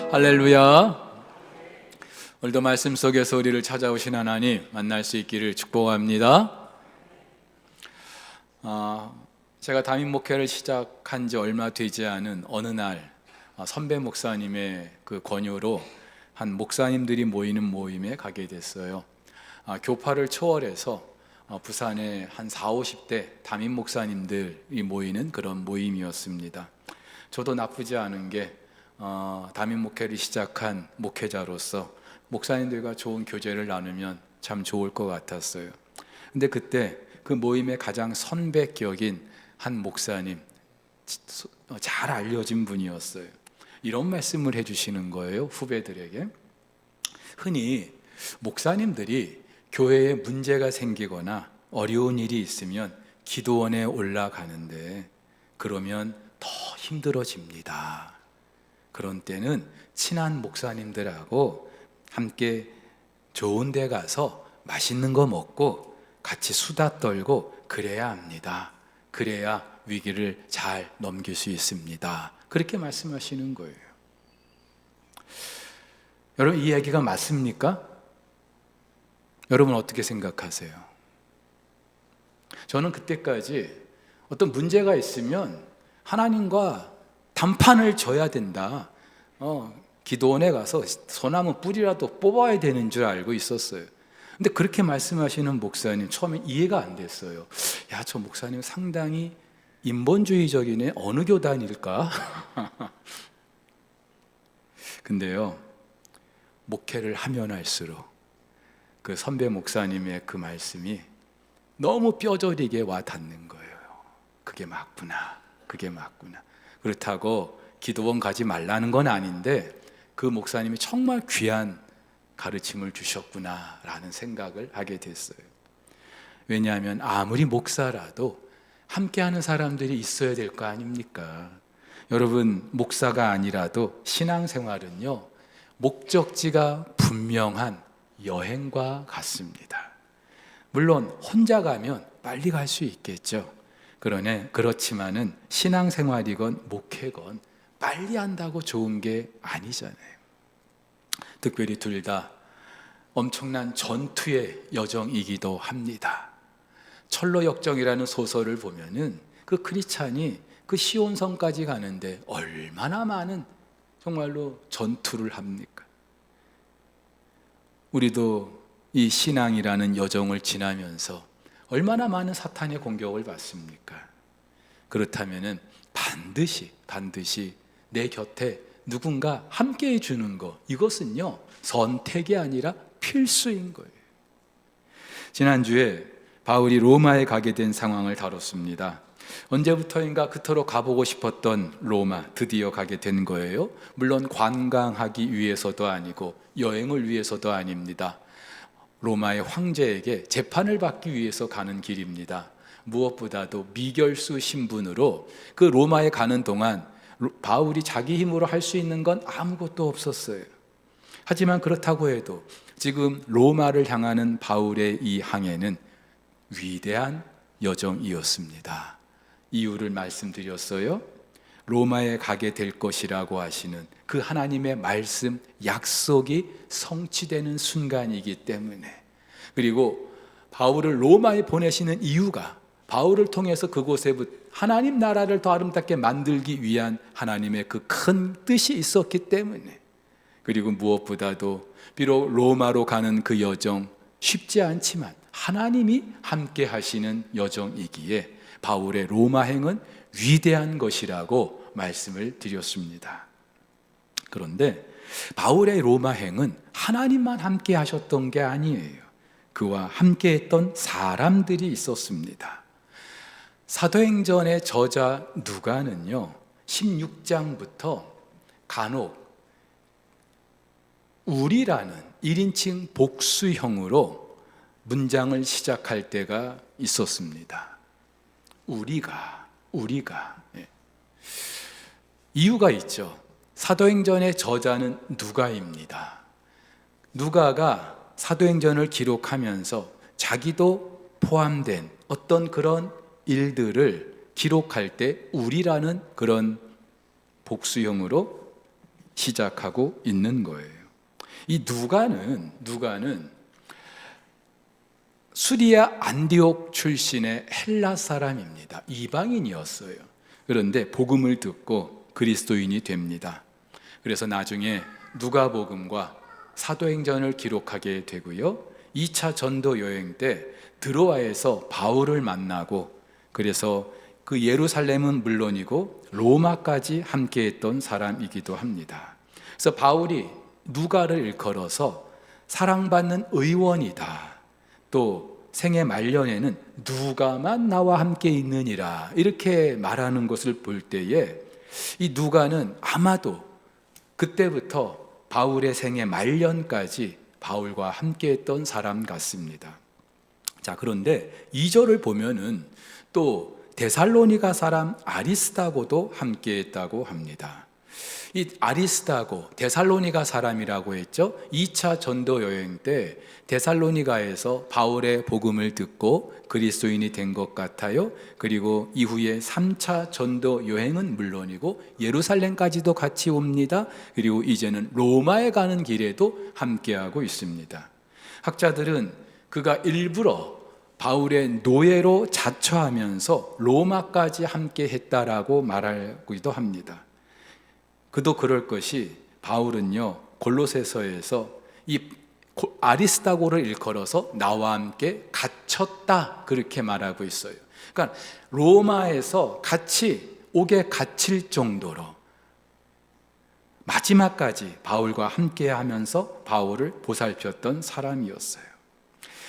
할렐루야. 오늘도 말씀 속에서 우리를 찾아오신 하나님 만날 수 있기를 축복합니다. 제가 담임 목회를 시작한 지 얼마 되지 않은 어느 날 선배 목사님의 그 권유로 한 목사님들이 모이는 모임에 가게 됐어요. 교파를 초월해서 부산에 한 40, 50대 담임 목사님들이 모이는 그런 모임이었습니다. 저도 나쁘지 않은 게 담임 목회를 시작한 목회자로서 목사님들과 좋은 교제를 나누면 참 좋을 것 같았어요. 근데 그때 그 모임의 가장 선배격인 한 목사님, 잘 알려진 분이었어요. 이런 말씀을 해주시는 거예요, 후배들에게. 흔히 목사님들이 교회에 문제가 생기거나 어려운 일이 있으면 기도원에 올라가는데 그러면 더 힘들어집니다. 그런 때는 친한 목사님들하고 함께 좋은 데 가서 맛있는 거 먹고 같이 수다 떨고 그래야 합니다. 그래야 위기를 잘 넘길 수 있습니다. 그렇게 말씀하시는 거예요. 여러분, 이 이야기가 맞습니까? 여러분 어떻게 생각하세요? 저는 그때까지 어떤 문제가 있으면 하나님과 단판을 져야 된다. 기도원에 가서 소나무 뿌리라도 뽑아야 되는 줄 알고 있었어요. 근데 그렇게 말씀하시는 목사님 처음에 이해가 안 됐어요. 야, 저 목사님 상당히 인본주의적이네. 어느 교단일까? 근데요, 목회를 하면 할수록 그 선배 목사님의 그 말씀이 너무 뼈저리게 와 닿는 거예요. 그게 맞구나. 그게 맞구나. 그렇다고 기도원 가지 말라는 건 아닌데 그 목사님이 정말 귀한 가르침을 주셨구나 라는 생각을 하게 됐어요. 왜냐하면 아무리 목사라도 함께하는 사람들이 있어야 될 거 아닙니까? 여러분, 목사가 아니라도 신앙생활은요, 목적지가 분명한 여행과 같습니다. 물론 혼자 가면 빨리 갈 수 있겠죠. 그렇지만은 신앙생활이건 목회건 빨리 한다고 좋은 게 아니잖아요. 특별히 둘 다 엄청난 전투의 여정이기도 합니다. 철로역정이라는 소설을 보면은 그 크리스찬이 그 시온성까지 가는데 얼마나 많은 정말로 전투를 합니까? 우리도 이 신앙이라는 여정을 지나면서 얼마나 많은 사탄의 공격을 받습니까? 그렇다면은 반드시 내 곁에 누군가 함께 해주는 것, 이것은요 선택이 아니라 필수인 거예요. 지난주에 바울이 로마에 가게 된 상황을 다뤘습니다. 언제부터인가 그토록 가보고 싶었던 로마, 드디어 가게 된 거예요. 물론 관광하기 위해서도 아니고 여행을 위해서도 아닙니다. 로마의 황제에게 재판을 받기 위해서 가는 길입니다. 무엇보다도 미결수 신분으로 그 로마에 가는 동안 바울이 자기 힘으로 할 수 있는 건 아무것도 없었어요. 하지만 그렇다고 해도 지금 로마를 향하는 바울의 이 항해는 위대한 여정이었습니다. 이유를 말씀드렸어요. 로마에 가게 될 것이라고 하시는 그 하나님의 말씀, 약속이 성취되는 순간이기 때문에, 그리고 바울을 로마에 보내시는 이유가 바울을 통해서 그곳에 하나님 나라를 더 아름답게 만들기 위한 하나님의 그 큰 뜻이 있었기 때문에, 그리고 무엇보다도 비록 로마로 가는 그 여정 쉽지 않지만 하나님이 함께 하시는 여정이기에 바울의 로마행은 위대한 것이라고 말씀을 드렸습니다. 그런데 바울의 로마행은 하나님만 함께 하셨던 게 아니에요. 그와 함께 했던 사람들이 있었습니다. 사도행전의 저자 누가는요 16장부터 간혹 우리라는 1인칭 복수형으로 문장을 시작할 때가 있었습니다. 우리가 이유가 있죠. 사도행전의 저자는 누가입니다. 누가가 사도행전을 기록하면서 자기도 포함된 어떤 그런 일들을 기록할 때 우리라는 그런 복수형으로 시작하고 있는 거예요. 이 누가는 수리아 안디옥 출신의 헬라 사람입니다. 이방인이었어요. 그런데 복음을 듣고 그리스도인이 됩니다. 그래서 나중에 누가복음과 사도행전을 기록하게 되고요. 2차 전도 여행 때 드로아에서 바울을 만나고, 그래서 그 예루살렘은 물론이고 로마까지 함께했던 사람이기도 합니다. 그래서 바울이 누가를 일컬어서 사랑받는 의원이다, 또 생애 말년에는 누가만 나와 함께 있느니라, 이렇게 말하는 것을 볼 때에 이 누가는 아마도 그때부터 바울의 생애 말년까지 바울과 함께했던 사람 같습니다. 자, 그런데 2절을 보면은 또 데살로니가 사람 아리스다고도 함께했다고 합니다. 이 아리스다고, 데살로니가 사람이라고 했죠. 2차 전도 여행 때 데살로니가에서 바울의 복음을 듣고 그리스도인이 된 것 같아요. 그리고 이후에 3차 전도 여행은 물론이고 예루살렘까지도 같이 옵니다. 그리고 이제는 로마에 가는 길에도 함께하고 있습니다. 학자들은 그가 일부러 바울의 노예로 자처하면서 로마까지 함께 했다라고 말하기도 합니다. 그도 그럴 것이, 바울은요 골로새서에서 이 아리스다고를 일컬어서 나와 함께 갇혔다, 그렇게 말하고 있어요. 그러니까 로마에서 같이 옥에 갇힐 정도로 마지막까지 바울과 함께 하면서 바울을 보살폈던 사람이었어요.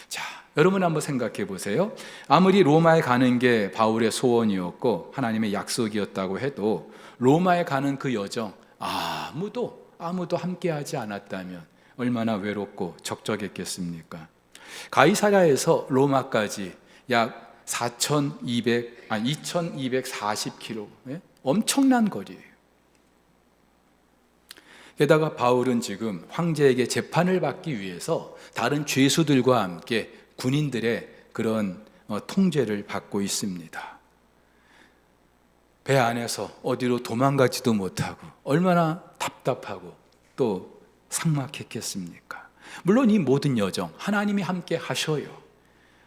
자, 여러분 한번 생각해 보세요. 아무리 로마에 가는 게 바울의 소원이었고 하나님의 약속이었다고 해도 로마에 가는 그 여정 아무도 함께하지 않았다면 얼마나 외롭고 적적했겠습니까? 가이사랴에서 로마까지 약 2240km, 엄청난 거리예요. 게다가 바울은 지금 황제에게 재판을 받기 위해서 다른 죄수들과 함께 군인들의 그런 통제를 받고 있습니다. 배 안에서 어디로 도망가지도 못하고 얼마나 답답하고 또 삭막했겠습니까? 물론 이 모든 여정 하나님이 함께 하셔요.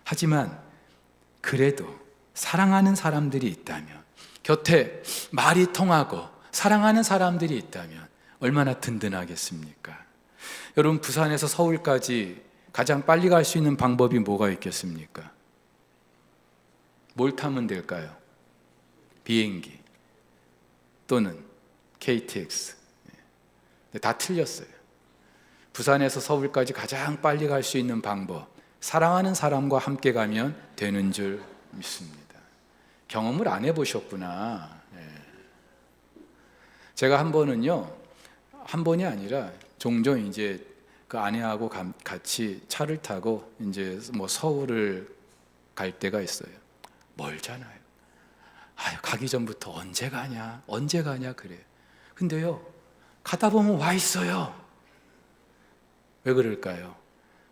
하지만 그래도 사랑하는 사람들이 있다면, 곁에 말이 통하고 사랑하는 사람들이 있다면 얼마나 든든하겠습니까? 여러분, 부산에서 서울까지 가장 빨리 갈 수 있는 방법이 뭐가 있겠습니까? 뭘 타면 될까요? 비행기 또는 KTX. 다 틀렸어요. 부산에서 서울까지 가장 빨리 갈 수 있는 방법, 사랑하는 사람과 함께 가면 되는 줄 믿습니다. 경험을 안 해보셨구나. 제가 한 번이 아니라 종종 이제 그 아내하고 같이 차를 타고 이제 뭐 서울을 갈 때가 있어요. 멀잖아요. 가기 전부터 언제 가냐 그래요. 근데요, 가다 보면 와 있어요. 왜 그럴까요?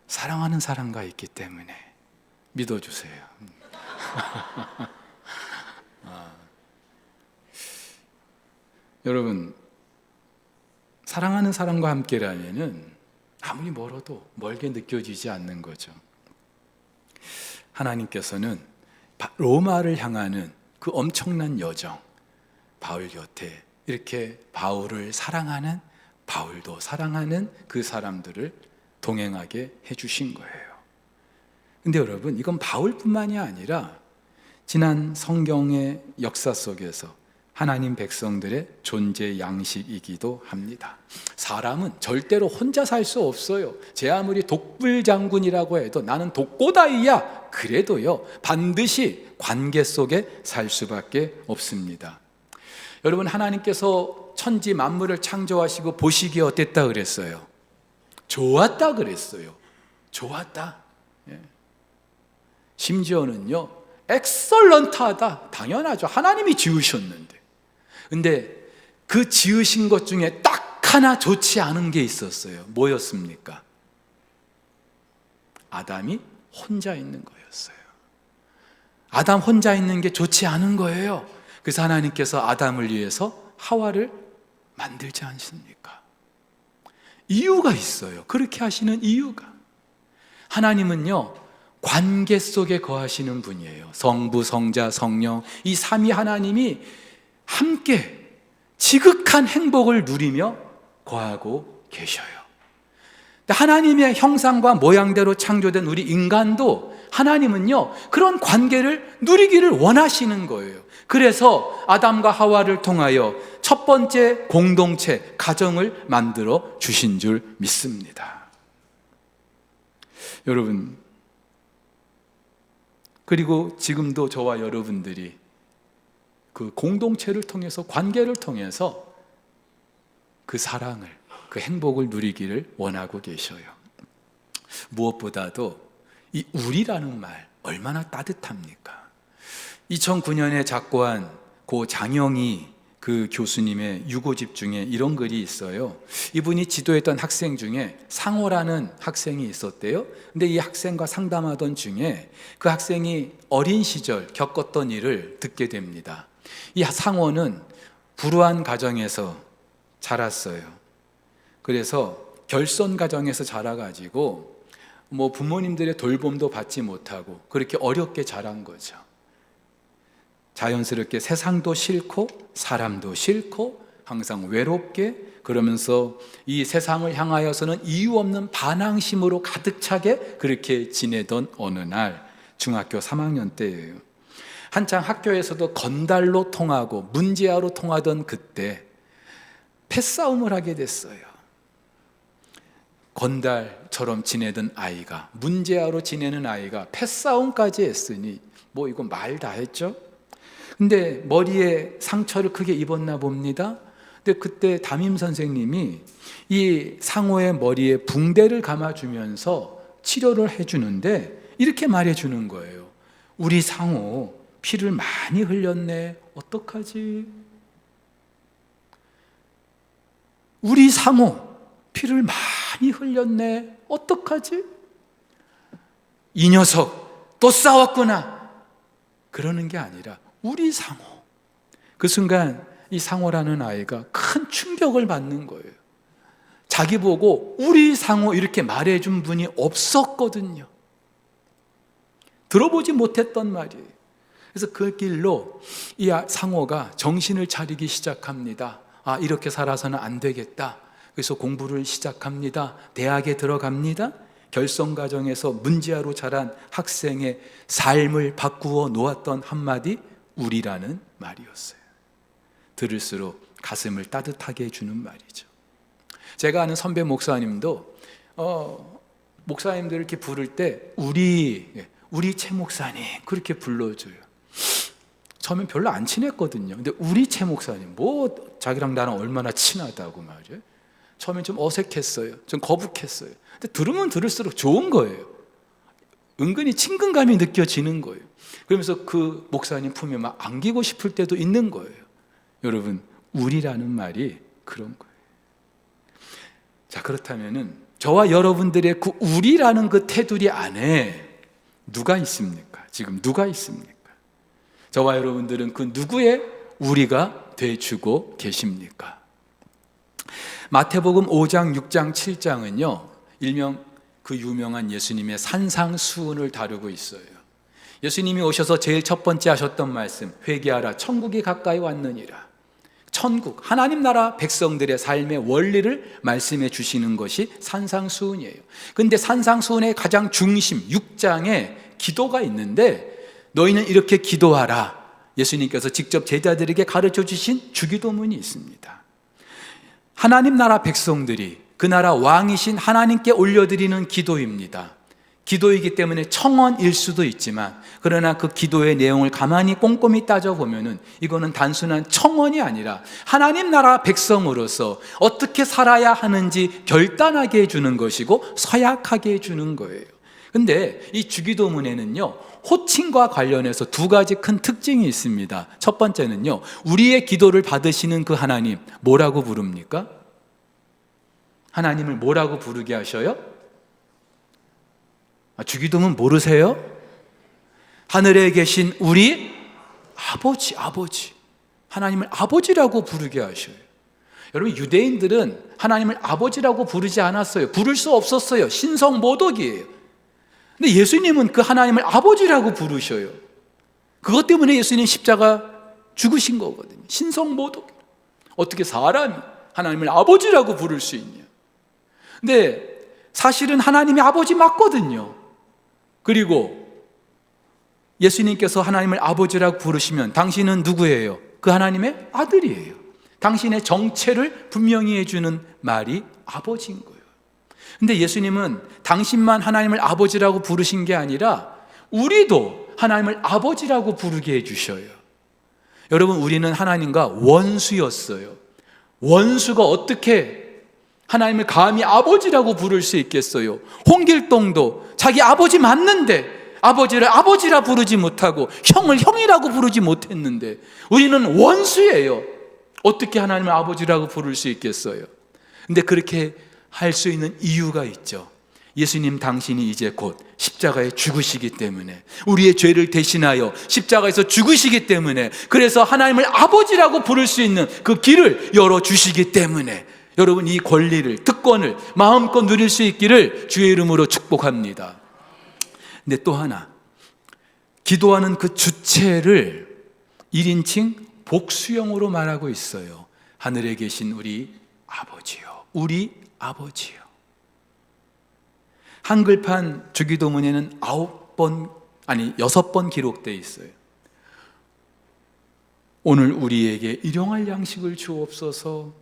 사랑하는 사람과 있기 때문에. 믿어주세요. 여러분, 사랑하는 사람과 함께라면은 아무리 멀어도 멀게 느껴지지 않는 거죠. 하나님께서는 로마를 향하는 그 엄청난 여정, 바울 곁에 이렇게 바울을 사랑하는, 바울도 사랑하는 그 사람들을 동행하게 해주신 거예요. 근데 여러분, 이건 바울뿐만이 아니라 지난 성경의 역사 속에서 하나님 백성들의 존재 양식이기도 합니다. 사람은 절대로 혼자 살 수 없어요. 제 아무리 독불장군이라고 해도 나는 독고다이야, 그래도요 반드시 관계 속에 살 수밖에 없습니다. 여러분, 하나님께서 천지 만물을 창조하시고 보시기에 어땠다 그랬어요? 좋았다 그랬어요. 좋았다. 심지어는요 엑설런트하다. 당연하죠. 하나님이 지으셨는데. 근데 그 지으신 것 중에 딱 하나 좋지 않은 게 있었어요. 뭐였습니까? 아담이 혼자 있는 거였어요. 아담 혼자 있는 게 좋지 않은 거예요. 그래서 하나님께서 아담을 위해서 하와를 만들지 않습니까? 이유가 있어요. 그렇게 하시는 이유가. 하나님은요, 관계 속에 거하시는 분이에요. 성부, 성자, 성령, 이 삼위 하나님이 함께 지극한 행복을 누리며 거하고 계셔요. 하나님의 형상과 모양대로 창조된 우리 인간도 하나님은요, 그런 관계를 누리기를 원하시는 거예요. 그래서 아담과 하와를 통하여 첫 번째 공동체, 가정을 만들어 주신 줄 믿습니다. 여러분, 그리고 지금도 저와 여러분들이 그 공동체를 통해서, 관계를 통해서 그 사랑을, 그 행복을 누리기를 원하고 계셔요. 무엇보다도 이 우리라는 말 얼마나 따뜻합니까? 2009년에 작고한 고 장영희 그 교수님의 유고집 중에 이런 글이 있어요. 이분이 지도했던 학생 중에 상호라는 학생이 있었대요. 근데 이 학생과 상담하던 중에 그 학생이 어린 시절 겪었던 일을 듣게 됩니다. 이 상호는 불우한 가정에서 자랐어요. 그래서 결손 가정에서 자라가지고 부모님들의 돌봄도 받지 못하고 그렇게 어렵게 자란 거죠. 자연스럽게 세상도 싫고 사람도 싫고 항상 외롭게, 그러면서 이 세상을 향하여서는 이유 없는 반항심으로 가득 차게 그렇게 지내던 어느 날, 중학교 3학년 때예요. 한창 학교에서도 건달로 통하고 문제아로 통하던 그때 패싸움을 하게 됐어요. 건달처럼 지내던 아이가, 문제아로 지내는 아이가 패싸움까지 했으니 이거 말 다 했죠. 근데 머리에 상처를 크게 입었나 봅니다. 근데 그때 담임 선생님이 이 상호의 머리에 붕대를 감아주면서 치료를 해주는데 이렇게 말해주는 거예요. 우리 상호 피를 많이 흘렸네. 어떡하지? 우리 상호 피를 많이 흘렸네. 어떡하지? 이 녀석 또 싸웠구나. 그러는 게 아니라 우리 상호. 그 순간 이 상호라는 아이가 큰 충격을 받는 거예요. 자기 보고 우리 상호 이렇게 말해준 분이 없었거든요. 들어보지 못했던 말이에요. 그래서 그 길로 이 상호가 정신을 차리기 시작합니다. 이렇게 살아서는 안 되겠다. 그래서 공부를 시작합니다. 대학에 들어갑니다. 결손가정에서 문제아로 자란 학생의 삶을 바꾸어 놓았던 한마디, 우리라는 말이었어요. 들을수록 가슴을 따뜻하게 해주는 말이죠. 제가 아는 선배 목사님도 목사님들 이렇게 부를 때 우리 최 목사님 그렇게 불러줘요. 처음엔 별로 안 친했거든요. 근데 우리 최 목사님, 자기랑 나랑 얼마나 친하다고 말이에요. 처음엔 좀 어색했어요. 좀 거북했어요. 근데 들으면 들을수록 좋은 거예요. 은근히 친근감이 느껴지는 거예요. 그러면서 그 목사님 품에 막 안기고 싶을 때도 있는 거예요. 여러분, 우리라는 말이 그런 거예요. 자, 그렇다면은 저와 여러분들의 그 우리라는 그 테두리 안에 누가 있습니까? 지금 누가 있습니까? 저와 여러분들은 그 누구의 우리가 되주고 계십니까? 마태복음 5장, 6장, 7장은요 일명 그 유명한 예수님의 산상수훈을 다루고 있어요. 예수님이 오셔서 제일 첫 번째 하셨던 말씀, 회개하라 천국이 가까이 왔느니라. 천국, 하나님 나라 백성들의 삶의 원리를 말씀해 주시는 것이 산상수훈이에요. 근데 산상수훈의 가장 중심 6장에 기도가 있는데, 너희는 이렇게 기도하라. 예수님께서 직접 제자들에게 가르쳐 주신 주기도문이 있습니다. 하나님 나라 백성들이 그 나라 왕이신 하나님께 올려드리는 기도입니다. 기도이기 때문에 청원일 수도 있지만, 그러나 그 기도의 내용을 가만히 꼼꼼히 따져보면은 이거는 단순한 청원이 아니라 하나님 나라 백성으로서 어떻게 살아야 하는지 결단하게 해주는 것이고 서약하게 해주는 거예요. 근데 이 주기도문에는요 호칭과 관련해서 두 가지 큰 특징이 있습니다. 첫 번째는요, 우리의 기도를 받으시는 그 하나님 뭐라고 부릅니까? 하나님을 뭐라고 부르게 하셔요? 주기도문 모르세요? 하늘에 계신 우리 아버지, 하나님을 아버지라고 부르게 하셔요. 여러분, 유대인들은 하나님을 아버지라고 부르지 않았어요. 부를 수 없었어요. 신성모독이에요. 근데 예수님은 그 하나님을 아버지라고 부르셔요. 그것 때문에 예수님 십자가 죽으신 거거든요. 신성모독. 어떻게 사람이 하나님을 아버지라고 부를 수 있냐? 근데 사실은 하나님이 아버지 맞거든요. 그리고 예수님께서 하나님을 아버지라고 부르시면 당신은 누구예요? 그 하나님의 아들이에요. 당신의 정체를 분명히 해주는 말이 아버지인 거예요. 근데 예수님은 당신만 하나님을 아버지라고 부르신 게 아니라 우리도 하나님을 아버지라고 부르게 해주셔요. 여러분, 우리는 하나님과 원수였어요. 원수가 어떻게 하나님을 감히 아버지라고 부를 수 있겠어요? 홍길동도 자기 아버지 맞는데 아버지를 아버지라 부르지 못하고 형을 형이라고 부르지 못했는데 우리는 원수예요. 어떻게 하나님을 아버지라고 부를 수 있겠어요? 근데 그렇게 할 수 있는 이유가 있죠. 예수님 당신이 이제 곧 십자가에 죽으시기 때문에, 우리의 죄를 대신하여 십자가에서 죽으시기 때문에, 그래서 하나님을 아버지라고 부를 수 있는 그 길을 열어주시기 때문에 여러분, 이 권리를, 특권을 마음껏 누릴 수 있기를 주의 이름으로 축복합니다. 근데 또 하나, 기도하는 그 주체를 1인칭 복수형으로 말하고 있어요. 하늘에 계신 우리 아버지요, 우리 아버지요. 한글판 주기도문에는 6번 기록되어 있어요. 오늘 우리에게 일용할 양식을 주옵소서.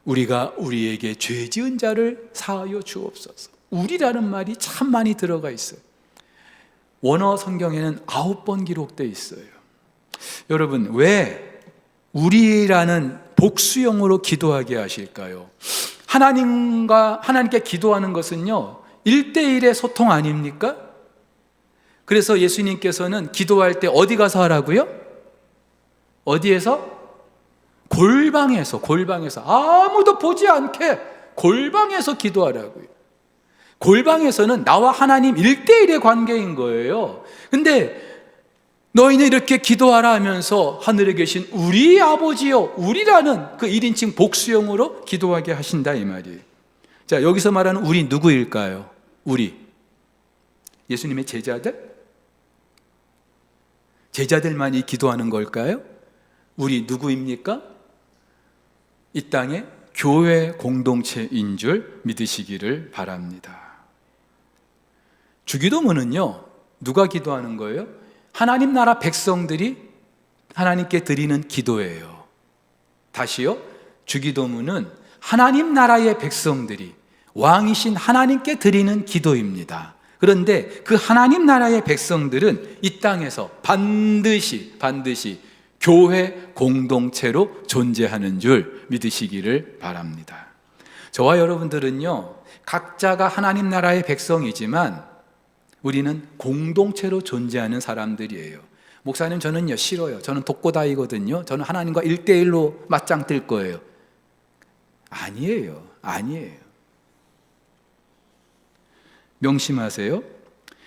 우리가 우리에게 죄 지은 자를 사하여 주옵소서. 우리라는 말이 참 많이 들어가 있어요. 원어 성경에는 9번 기록되어 있어요. 여러분, 왜 우리라는 복수형으로 기도하게 하실까요? 하나님께 기도하는 것은요, 1대1의 소통 아닙니까? 그래서 예수님께서는 기도할 때 어디 가서 하라고요? 어디에서? 골방에서 아무도 보지 않게 골방에서 기도하라고요. 골방에서는 나와 하나님 1대1의 관계인 거예요. 근데 너희는 이렇게 기도하라 하면서 하늘에 계신 우리 아버지요, 우리라는 그 1인칭 복수형으로 기도하게 하신다, 이 말이에요. 자, 여기서 말하는 우리 누구일까요? 우리 예수님의 제자들만이 기도하는 걸까요? 우리 누구입니까? 이 땅의 교회 공동체인 줄 믿으시기를 바랍니다. 주기도문은요, 누가 기도하는 거예요? 하나님 나라 백성들이 하나님께 드리는 기도예요. 다시요, 주기도문은 하나님 나라의 백성들이 왕이신 하나님께 드리는 기도입니다. 그런데 그 하나님 나라의 백성들은 이 땅에서 반드시 교회 공동체로 존재하는 줄 믿으시기를 바랍니다. 저와 여러분들은요, 각자가 하나님 나라의 백성이지만 우리는 공동체로 존재하는 사람들이에요. 목사님, 저는요 싫어요. 저는 독고다이거든요. 저는 하나님과 1대1로 맞짱 뜰 거예요. 아니에요. 명심하세요.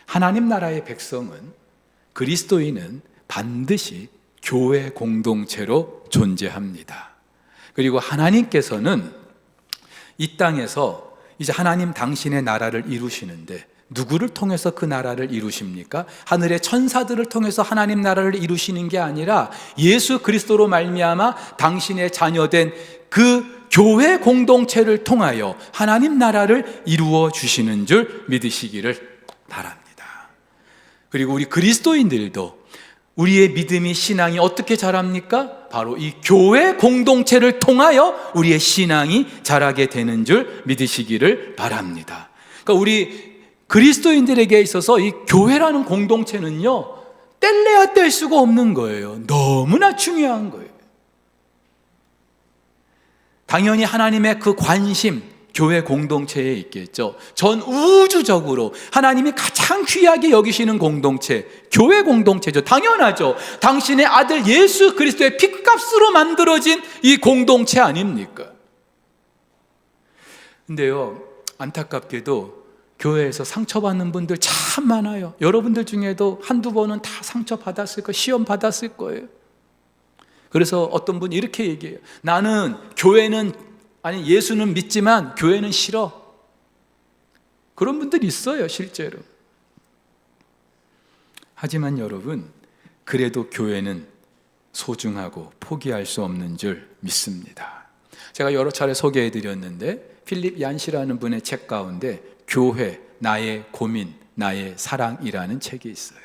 하나님 나라의 백성은, 그리스도인은 반드시 교회 공동체로 존재합니다. 그리고 하나님께서는 이 땅에서 이제 하나님 당신의 나라를 이루시는데 누구를 통해서 그 나라를 이루십니까? 하늘의 천사들을 통해서 하나님 나라를 이루시는 게 아니라 예수 그리스도로 말미암아 당신의 자녀된 그 교회 공동체를 통하여 하나님 나라를 이루어 주시는 줄 믿으시기를 바랍니다. 그리고 우리 그리스도인들도 우리의 믿음이, 신앙이 어떻게 자랍니까? 바로 이 교회 공동체를 통하여 우리의 신앙이 자라게 되는 줄 믿으시기를 바랍니다. 그러니까 우리 그리스도인들에게 있어서 이 교회라는 공동체는요, 뗄래야 뗄 수가 없는 거예요. 너무나 중요한 거예요. 당연히 하나님의 그 관심, 교회 공동체에 있겠죠. 전 우주적으로 하나님이 가장 귀하게 여기시는 공동체, 교회 공동체죠. 당연하죠. 당신의 아들 예수 그리스도의 핏값으로 만들어진 이 공동체 아닙니까? 근데요, 안타깝게도 교회에서 상처받는 분들 참 많아요. 여러분들 중에도 한두 번은 다 상처받았을 거예요. 시험 받았을 거예요. 그래서 어떤 분이 이렇게 얘기해요. 나는 교회는 아니, 예수는 믿지만 교회는 싫어. 그런 분들이 있어요, 실제로. 하지만 여러분, 그래도 교회는 소중하고 포기할 수 없는 줄 믿습니다. 제가 여러 차례 소개해 드렸는데 필립 얀시라는 분의 책 가운데 교회, 나의 고민, 나의 사랑이라는 책이 있어요.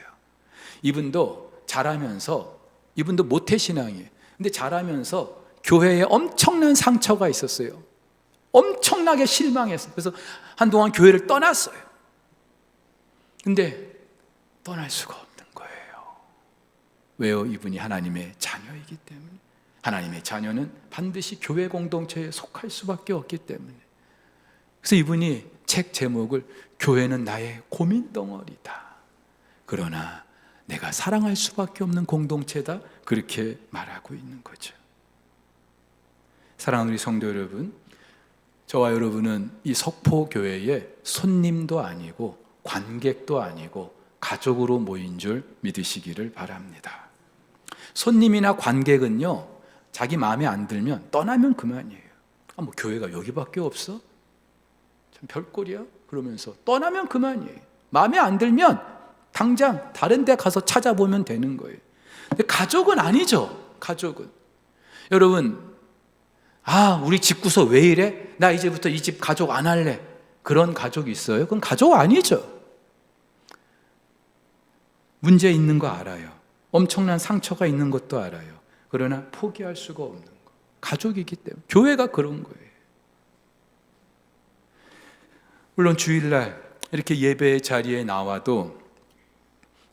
이분도 자라면서, 이분도 모태신앙이에요. 근데 자라면서 교회에 엄청난 상처가 있었어요. 엄청나게 실망했어요. 그래서 한동안 교회를 떠났어요. 근데 떠날 수가 없는 거예요. 왜요? 이분이 하나님의 자녀이기 때문에. 하나님의 자녀는 반드시 교회 공동체에 속할 수밖에 없기 때문에. 그래서 이분이 책 제목을 교회는 나의 고민 덩어리다. 그러나 내가 사랑할 수밖에 없는 공동체다. 그렇게 말하고 있는 거죠. 사랑하는 우리 성도 여러분, 저와 여러분은 이 석포교회의 손님도 아니고 관객도 아니고 가족으로 모인 줄 믿으시기를 바랍니다. 손님이나 관객은요, 자기 마음에 안 들면 떠나면 그만이에요. 뭐 교회가 여기밖에 없어? 참 별꼴이야? 그러면서 떠나면 그만이에요. 마음에 안 들면 당장 다른 데 가서 찾아보면 되는 거예요. 근데 가족은 아니죠. 가족은. 여러분, 우리 집구서 왜 이래? 나 이제부터 이 집 가족 안 할래. 그런 가족이 있어요? 그건 가족 아니죠. 문제 있는 거 알아요. 엄청난 상처가 있는 것도 알아요. 그러나 포기할 수가 없는 거. 가족이기 때문에. 교회가 그런 거예요. 물론 주일날 이렇게 예배 자리에 나와도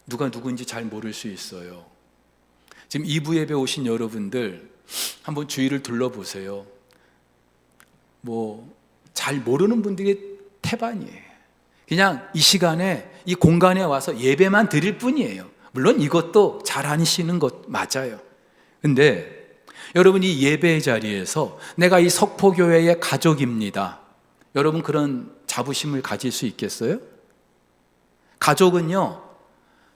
누가 누군지 잘 모를 수 있어요. 지금 2부 예배 오신 여러분들 한번 주위를 둘러보세요. 잘 모르는 분들이 태반이에요. 그냥 이 시간에 이 공간에 와서 예배만 드릴 뿐이에요. 물론 이것도 잘 아시는 것 맞아요. 근데 여러분이 예배의 자리에서 내가 이 석포교회의 가족입니다. 여러분 그런 자부심을 가질 수 있겠어요? 가족은요,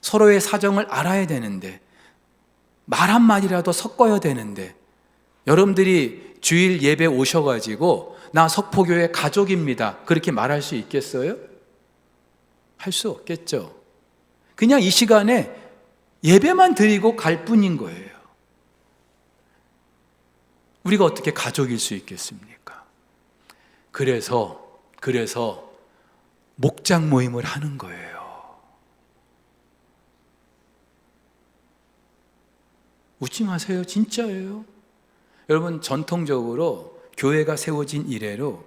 서로의 사정을 알아야 되는데 말 한마디라도 섞어야 되는데 여러분들이 주일 예배 오셔가지고 나 석포교회 가족입니다 그렇게 말할 수 있겠어요? 할 수 없겠죠. 그냥 이 시간에 예배만 드리고 갈 뿐인 거예요. 우리가 어떻게 가족일 수 있겠습니까? 그래서 목장 모임을 하는 거예요. 웃지 마세요. 진짜예요. 여러분, 전통적으로 교회가 세워진 이래로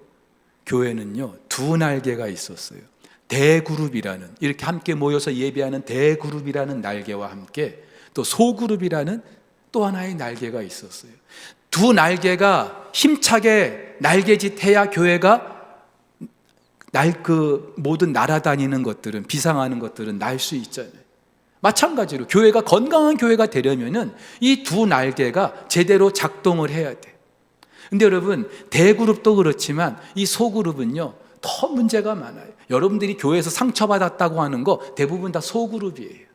교회는요, 두 날개가 있었어요. 대그룹이라는, 이렇게 함께 모여서 예배하는 대그룹이라는 날개와 함께 또 소그룹이라는 또 하나의 날개가 있었어요. 두 날개가 힘차게 날개짓해야 교회가 모든 날아다니는 것들은, 비상하는 것들은 날 수 있잖아요. 마찬가지로 교회가 건강한 교회가 되려면은 이 두 날개가 제대로 작동을 해야 돼. 근데 여러분, 대그룹도 그렇지만 이 소그룹은요, 더 문제가 많아요. 여러분들이 교회에서 상처받았다고 하는 거 대부분 다 소그룹이에요.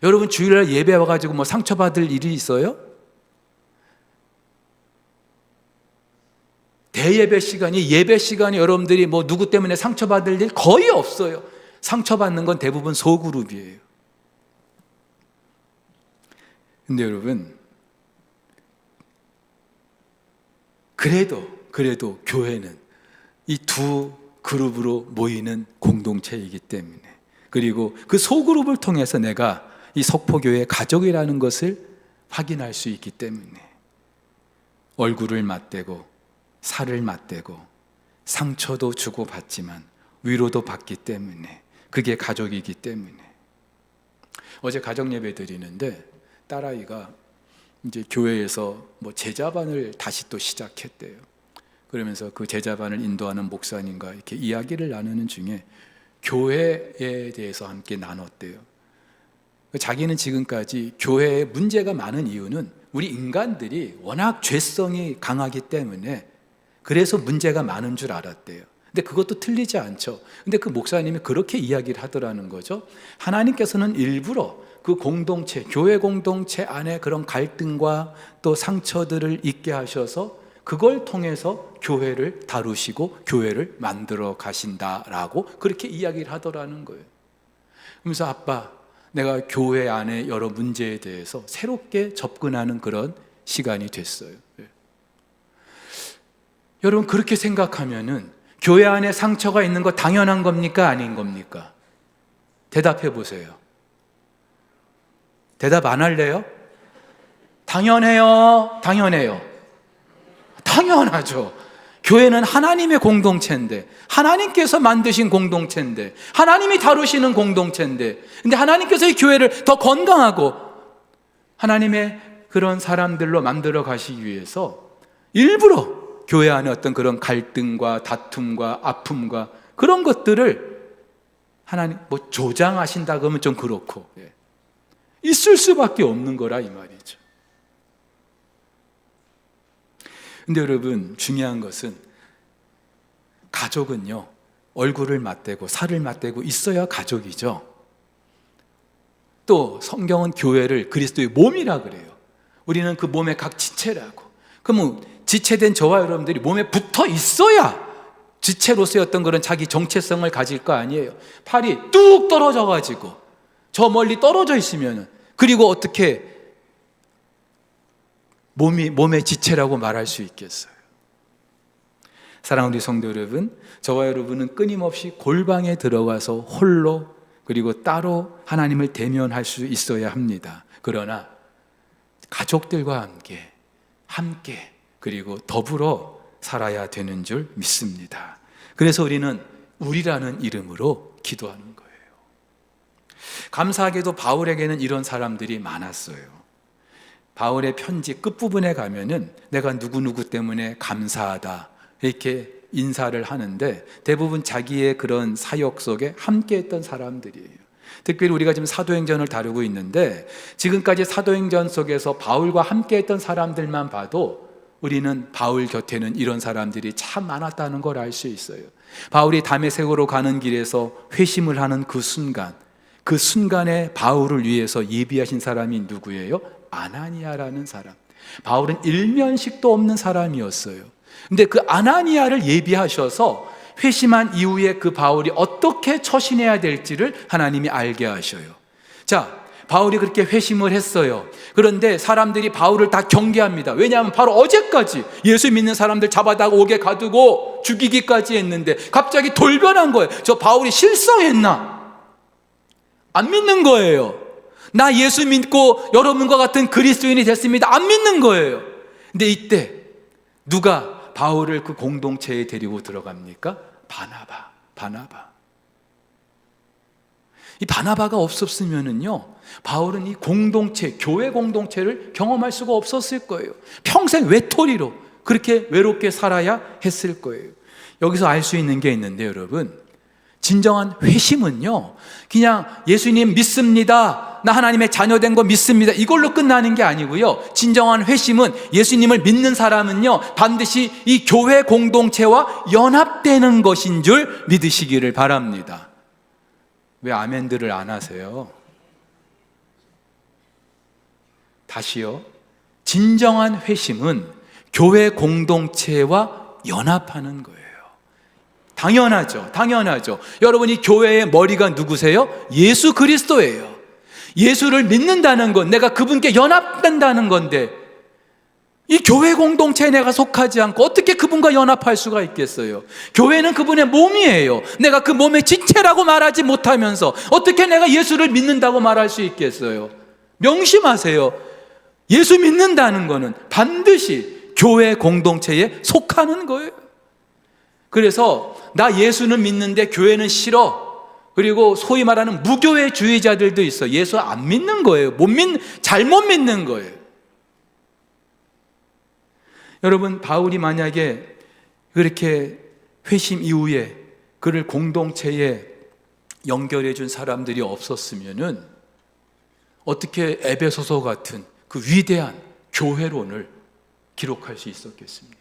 여러분 주일날 예배 와가지고 상처받을 일이 있어요? 대예배 시간이, 예배 시간에 여러분들이 누구 때문에 상처받을 일 거의 없어요. 상처받는 건 대부분 소그룹이에요. 근데 여러분, 그래도 교회는 이 두 그룹으로 모이는 공동체이기 때문에, 그리고 그 소그룹을 통해서 내가 이 석포교회의 가족이라는 것을 확인할 수 있기 때문에 얼굴을 맞대고 살을 맞대고 상처도 주고받지만 위로도 받기 때문에 그게 가족이기 때문에. 어제 가정 예배 드리는데 딸아이가 이제 교회에서 제자반을 다시 또 시작했대요. 그러면서 그 제자반을 인도하는 목사님과 이렇게 이야기를 나누는 중에 교회에 대해서 함께 나눴대요. 자기는 지금까지 교회에 문제가 많은 이유는 우리 인간들이 워낙 죄성이 강하기 때문에 그래서 문제가 많은 줄 알았대요. 근데 그것도 틀리지 않죠. 근데 그 목사님이 그렇게 이야기를 하더라는 거죠. 하나님께서는 일부러 그 공동체, 교회 공동체 안에 그런 갈등과 또 상처들을 있게 하셔서 그걸 통해서 교회를 다루시고 교회를 만들어 가신다라고 그렇게 이야기를 하더라는 거예요. 그러면서 아빠, 내가 교회 안에 여러 문제에 대해서 새롭게 접근하는 그런 시간이 됐어요. 여러분, 그렇게 생각하면은 교회 안에 상처가 있는 거 당연한 겁니까? 아닌 겁니까? 대답해 보세요. 대답 안 할래요? 당연해요. 당연해요. 당연하죠. 교회는 하나님의 공동체인데, 하나님께서 만드신 공동체인데, 하나님이 다루시는 공동체인데, 근데 하나님께서 이 교회를 더 건강하고 하나님의 그런 사람들로 만들어 가시기 위해서 일부러 교회 안에 어떤 그런 갈등과 다툼과 아픔과 그런 것들을 하나님 뭐 조장하신다 그러면 좀 그렇고 있을 수밖에 없는 거라 이 말이죠. 근데 여러분, 중요한 것은 가족은요, 얼굴을 맞대고 살을 맞대고 있어야 가족이죠. 또 성경은 교회를 그리스도의 몸이라 그래요. 우리는 그 몸의 각 지체라고. 그러면 지체된 저와 여러분들이 몸에 붙어 있어야 지체로서의 어떤 그런 자기 정체성을 가질 거 아니에요. 팔이 뚝 떨어져 가지고 저 멀리 떨어져 있으면, 그리고 어떻게 몸의 지체라고 말할 수 있겠어요? 사랑하는 우리 성도 여러분, 저와 여러분은 끊임없이 골방에 들어가서 홀로 그리고 따로 하나님을 대면할 수 있어야 합니다. 그러나 가족들과 함께 그리고 더불어 살아야 되는 줄 믿습니다. 그래서 우리는 우리라는 이름으로 기도하는 거예요. 감사하게도 바울에게는 이런 사람들이 많았어요. 바울의 편지 끝부분에 가면은 내가 누구누구 때문에 감사하다 이렇게 인사를 하는데, 대부분 자기의 그런 사역 속에 함께 했던 사람들이에요. 특별히 우리가 지금 사도행전을 다루고 있는데, 지금까지 사도행전 속에서 바울과 함께 했던 사람들만 봐도 우리는 바울 곁에는 이런 사람들이 참 많았다는 걸 알 수 있어요. 바울이 다메섹으로 가는 길에서 회심을 하는 그 순간에 바울을 위해서 예비하신 사람이 누구예요? 아나니아라는 사람. 바울은 일면식도 없는 사람이었어요. 근데 그 아나니아를 예비하셔서 회심한 이후에 그 바울이 어떻게 처신해야 될지를 하나님이 알게 하셔요. 자, 바울이 그렇게 회심을 했어요. 그런데 사람들이 바울을 다 경계합니다. 왜냐하면 바로 어제까지 예수 믿는 사람들 잡아다가 옥에 가두고 죽이기까지 했는데 갑자기 돌변한 거예요. 저 바울이 실성했나? 안 믿는 거예요. 나 예수 믿고 여러분과 같은 그리스도인이 됐습니다. 안 믿는 거예요. 근데 이때 누가 바울을 그 공동체에 데리고 들어갑니까? 바나바. 이 바나바가 없었으면은요, 바울은 이 공동체, 교회 공동체를 경험할 수가 없었을 거예요. 평생 외톨이로 그렇게 외롭게 살아야 했을 거예요. 여기서 알 수 있는 게 있는데, 여러분, 진정한 회심은요, 그냥 예수님 믿습니다, 나 하나님의 자녀된 거 믿습니다, 이걸로 끝나는 게 아니고요. 진정한 회심은, 예수님을 믿는 사람은요, 반드시 이 교회 공동체와 연합되는 것인 줄 믿으시기를 바랍니다. 왜 아멘들을 안 하세요? 다시요. 진정한 회심은 교회 공동체와 연합하는 거예요. 당연하죠. 여러분이 교회의 머리가 누구세요? 예수 그리스도예요. 예수를 믿는다는 건 내가 그분께 연합된다는 건데, 이 교회 공동체에 내가 속하지 않고 어떻게 그분과 연합할 수가 있겠어요? 교회는 그분의 몸이에요. 내가 그 몸의 지체라고 말하지 못하면서 어떻게 내가 예수를 믿는다고 말할 수 있겠어요? 명심하세요. 예수 믿는다는 거는 반드시 교회 공동체에 속하는 거예요. 그래서 나 예수는 믿는데 교회는 싫어, 그리고 소위 말하는 무교회주의자들도 있어. 예수 안 믿는 거예요. 잘못 믿는 거예요. 여러분, 바울이 만약에 그렇게 회심 이후에 그를 공동체에 연결해 준 사람들이 없었으면은 어떻게 에베소서 같은 그 위대한 교회론을 기록할 수 있었겠습니까?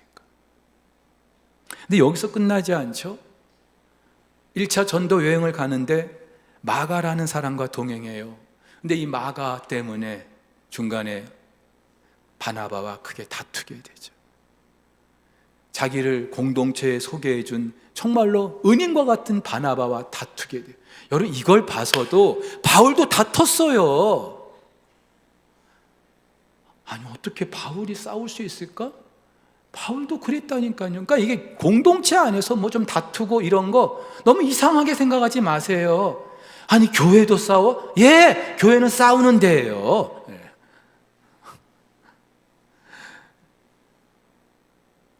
근데 여기서 끝나지 않죠. 1차 전도 여행을 가는데 마가라는 사람과 동행해요. 근데 이 마가 때문에 중간에 바나바와 크게 다투게 되죠. 자기를 공동체에 소개해 준 정말로 은인과 같은 바나바와 다투게 돼요. 여러분, 이걸 봐서도 바울도 다퉜어요. 아니, 어떻게 바울이 싸울 수 있을까? 바울도 그랬다니까요. 그러니까 이게 공동체 안에서 뭐 좀 다투고 이런 거 너무 이상하게 생각하지 마세요. 아니, 교회도 싸워? 예, 교회는 싸우는 데예요.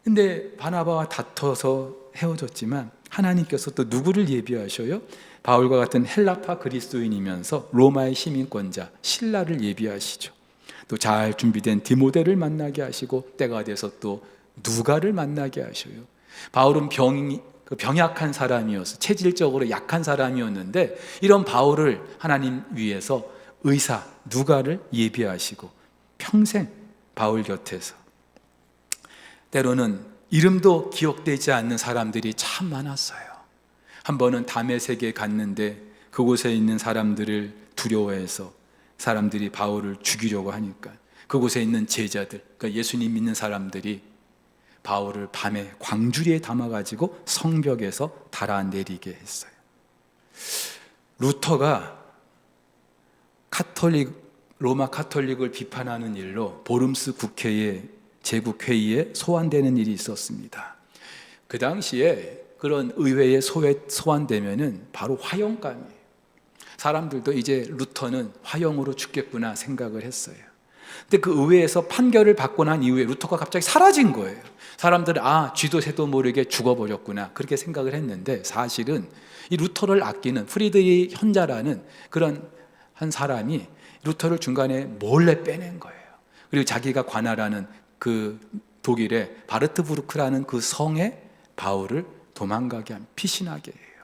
근데 바나바와 다퉈서 헤어졌지만 하나님께서 또 누구를 예비하셔요? 바울과 같은 헬라파 그리스도인이면서 로마의 시민권자 실라를 예비하시죠. 또 잘 준비된 디모데를 만나게 하시고 때가 돼서 또 누가를 만나게 하셔요. 바울은 병약한 사람이어서 체질적으로 약한 사람이었는데 이런 바울을 하나님 위해서 의사 누가를 예비하시고 평생 바울 곁에서, 때로는 이름도 기억되지 않는 사람들이 참 많았어요. 한 번은 다메섹에 갔는데 그곳에 있는 사람들을 두려워해서 사람들이 바울을 죽이려고 하니까 그곳에 있는 제자들, 그러니까 예수님 믿는 사람들이 바울을 밤에 광주리에 담아가지고 성벽에서 달아내리게 했어요. 루터가 로마 카톨릭을 비판하는 일로 보름스 국회의 제국회의에 소환되는 일이 있었습니다. 그 당시에 그런 의회에 소환되면은 바로 화형감이에요. 사람들도 이제 루터는 화형으로 죽겠구나 생각을 했어요. 근데 그 의회에서 판결을 받고 난 이후에 루터가 갑자기 사라진 거예요. 사람들은 쥐도 새도 모르게 죽어버렸구나 그렇게 생각을 했는데, 사실은 이 루터를 아끼는 프리드리 현자라는 그런 한 사람이 루터를 중간에 몰래 빼낸 거예요. 그리고 자기가 관할하는 그 독일의 바르트부르크라는 그 성에 바울을 도망가게 한, 피신하게 해요.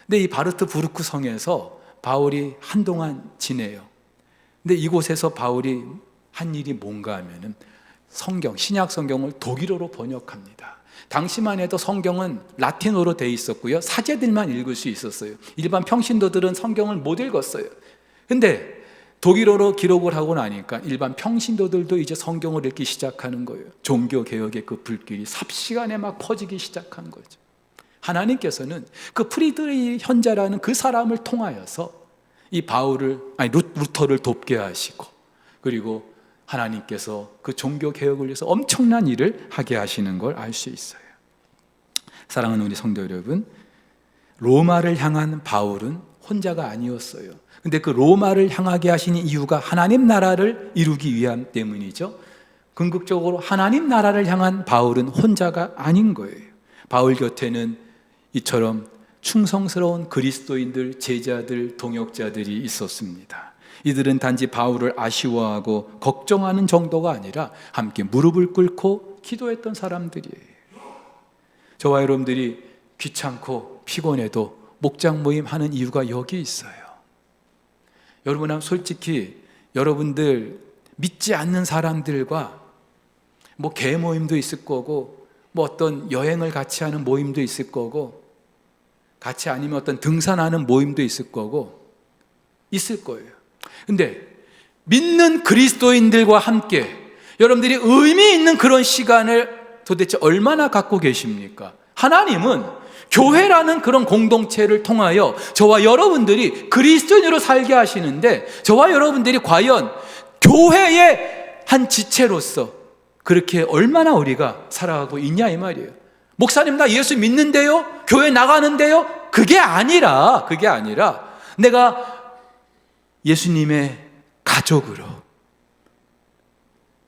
근데 이 바르트부르크 성에서 바울이 한동안 지내요. 근데 이곳에서 바울이 한 일이 뭔가 하면은 신약 성경을 독일어로 번역합니다. 당시만 해도 성경은 라틴어로 돼 있었고요, 사제들만 읽을 수 있었어요. 일반 평신도들은 성경을 못 읽었어요. 근데 독일어로 기록을 하고 나니까 일반 평신도들도 이제 성경을 읽기 시작하는 거예요. 종교개혁의 그 불길이 삽시간에 막 퍼지기 시작한 거죠. 하나님께서는 그 프리드리 현자라는 그 사람을 통하여서 이 루터를 돕게 하시고, 그리고 하나님께서 그 종교개혁을 위해서 엄청난 일을 하게 하시는 걸 알 수 있어요. 사랑하는 우리 성도 여러분, 로마를 향한 바울은 혼자가 아니었어요. 근데 그 로마를 향하게 하신 이유가 하나님 나라를 이루기 위함 때문이죠. 궁극적으로 하나님 나라를 향한 바울은 혼자가 아닌 거예요. 바울 곁에는 이처럼 충성스러운 그리스도인들, 제자들, 동역자들이 있었습니다. 이들은 단지 바울을 아쉬워하고 걱정하는 정도가 아니라 함께 무릎을 꿇고 기도했던 사람들이에요. 저와 여러분들이 귀찮고 피곤해도 목장 모임 하는 이유가 여기 있어요. 여러분, 솔직히 여러분들 믿지 않는 사람들과 뭐 개 모임도 있을 거고, 뭐 어떤 여행을 같이 하는 모임도 있을 거고, 같이 아니면 어떤 등산하는 모임도 있을 거고, 있을 거예요. 근데 믿는 그리스도인들과 함께 여러분들이 의미 있는 그런 시간을 도대체 얼마나 갖고 계십니까? 하나님은 교회라는 그런 공동체를 통하여 저와 여러분들이 그리스도인으로 살게 하시는데, 저와 여러분들이 과연 교회의 한 지체로서 그렇게 얼마나 우리가 살아가고 있냐 이 말이에요. 목사님, 나 예수 믿는데요? 교회 나가는데요? 그게 아니라 내가 예수님의 가족으로,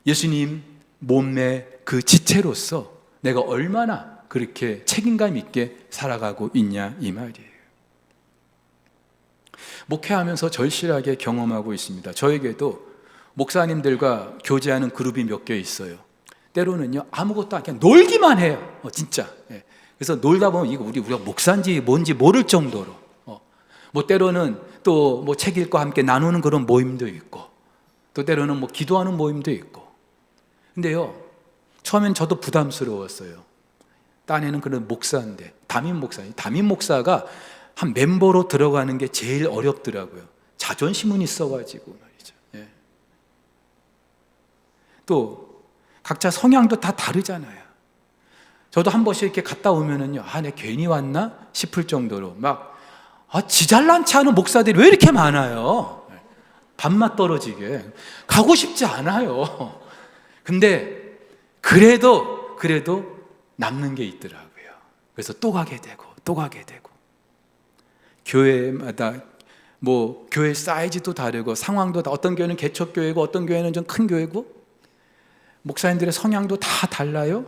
예수님 몸의 그 지체로서 내가 얼마나 그렇게 책임감 있게 살아가고 있냐 이 말이에요. 목회하면서 절실하게 경험하고 있습니다. 저에게도 목사님들과 교제하는 그룹이 몇 개 있어요. 때로는요, 아무것도 안, 그냥 놀기만 해요. 진짜. 그래서 놀다 보면 이거 우리가 목사인지 뭔지 모를 정도로. 뭐 때로는 또 뭐 책 읽고 함께 나누는 그런 모임도 있고, 또 때로는 뭐 기도하는 모임도 있고. 근데요, 처음엔 저도 부담스러웠어요. 딴에는 그런 목사인데, 담임 목사가 한 멤버로 들어가는 게 제일 어렵더라고요. 자존심은 있어가지고 말이죠. 또 각자 성향도 다 다르잖아요. 저도 한 번씩 이렇게 갔다 오면은요, 내 괜히 왔나 싶을 정도로 막 지잘난치 않은 목사들이 왜 이렇게 많아요? 밥맛 떨어지게 가고 싶지 않아요. 근데 그래도 남는 게 있더라고요. 그래서 또 가게 되고 교회마다 교회 사이즈도 다르고 상황도 어떤 교회는 개척교회고 어떤 교회는 좀 큰 교회고 목사님들의 성향도 다 달라요.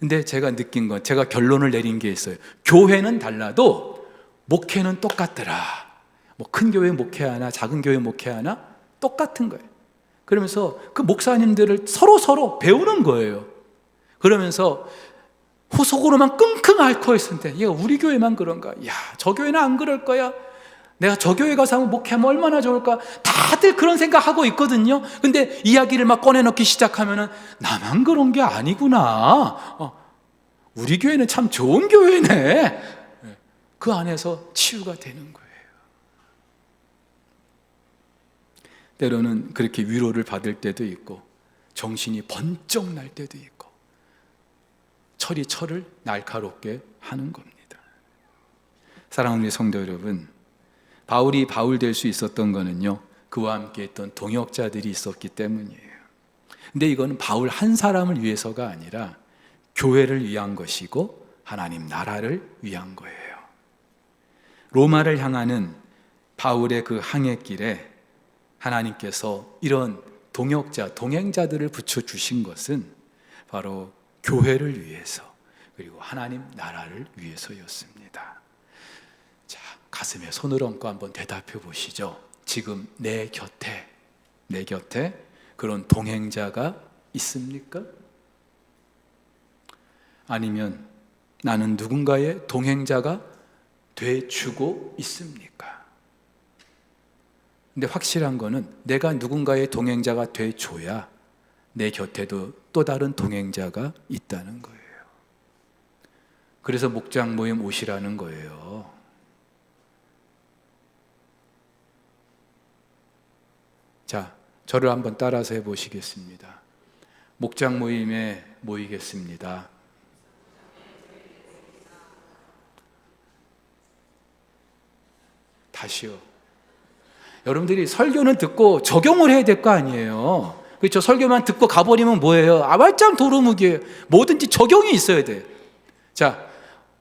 근데 제가 느낀 건, 제가 결론을 내린 게 있어요. 교회는 달라도 목회는 똑같더라. 큰 교회 목회하나 작은 교회 목회하나 똑같은 거예요. 그러면서 그 목사님들을 서로 배우는 거예요. 그러면서 속으로만 끙끙 앓고 있었는데, 얘가 우리 교회만 그런가? 야, 저 교회는 안 그럴 거야. 내가 저 교회 가서 목회하면 얼마나 좋을까? 다들 그런 생각하고 있거든요. 근데 이야기를 막 꺼내놓기 시작하면은 나만 그런 게 아니구나. 우리 교회는 참 좋은 교회네. 그 안에서 치유가 되는 거예요. 때로는 그렇게 위로를 받을 때도 있고 정신이 번쩍 날 때도 있고 철이 철을 날카롭게 하는 겁니다. 사랑하는 성도 여러분, 바울이 바울 될 수 있었던 거는요, 그와 함께 했던 동역자들이 있었기 때문이에요. 근데 이거는 바울 한 사람을 위해서가 아니라 교회를 위한 것이고 하나님 나라를 위한 거예요. 로마를 향하는 바울의 그 항해길에 하나님께서 이런 동역자, 동행자들을 붙여주신 것은 바로 교회를 위해서, 그리고 하나님 나라를 위해서였습니다. 자, 가슴에 손을 얹고 한번 대답해 보시죠. 지금 내 곁에 그런 동행자가 있습니까? 아니면 나는 누군가의 동행자가 되주고 있습니까? 근데 확실한 거는 내가 누군가의 동행자가 되줘야 내 곁에도 또 다른 동행자가 있다는 거예요. 그래서 목장 모임 오시라는 거예요. 자, 저를 한번 따라서 해보시겠습니다. 목장 모임에 모이겠습니다. 다시요. 여러분들이 설교는 듣고 적용을 해야 될 거 아니에요. 그렇죠? 설교만 듣고 가버리면 뭐예요? 말짱 도루묵이에요. 뭐든지 적용이 있어야 돼요. 자,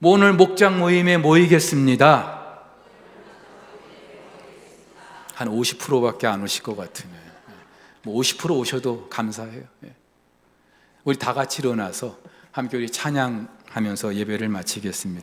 오늘 목장 모임에 모이겠습니다. 한 50%밖에 안 오실 것 같으면 50% 오셔도 감사해요. 우리 다 같이 일어나서 함께 우리 찬양하면서 예배를 마치겠습니다.